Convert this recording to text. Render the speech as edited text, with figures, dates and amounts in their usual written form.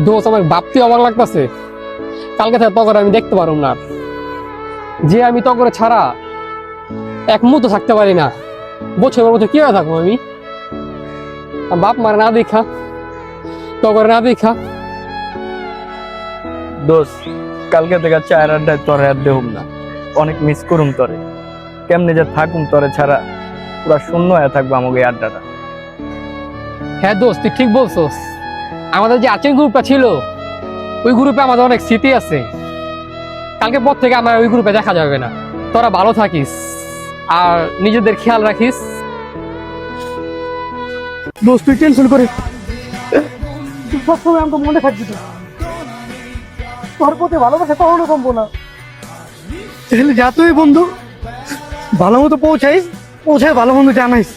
দোস্ত আমার ভাবতে অবাক লাগতেছে, কালকে থেকে তগর আমি দেখতে পারুম না, যে আমি তগরে ছাড়া এক মুহূর্ত থাকতে পারি না। বছর বছর কিভাবে থাকবো আমি? বাপ মার না দেখা, তগরে না দেখা। দোস্ত কালকে থেকে চায়ের আড্ডায় তোরে আর দেহুম না, অনেক মিস করুম তোরে। কেমনে যে থাকুম তোরে ছাড়া, পুরা শূন্য হয়ে থাকবো আমাকে এই আড্ডাটা। হ্যাঁ দোস্ত তুই ঠিক বলছোস, আমাদের যে আর্চেন গ্রুপটা ছিল ওই গ্রুপে আমাদের অনেক স্মৃতি আছে। কালকে পর থেকে আমার ওই গ্রুপে দেখা যাবে না। তোরা ভালো থাকিস আর নিজেদের খেয়াল রাখিস। দোস্ত তুই টেনশন করিস, তুই সবসময় আমাকে মনে থাকবি তো। তোর প্রতি ভালোবাসা কখনো কমবো না। তাহলে যা তুই বন্ধু, ভালো মতো পৌঁছাইস, পৌঁছায় ভালো মন্দ জানাইস।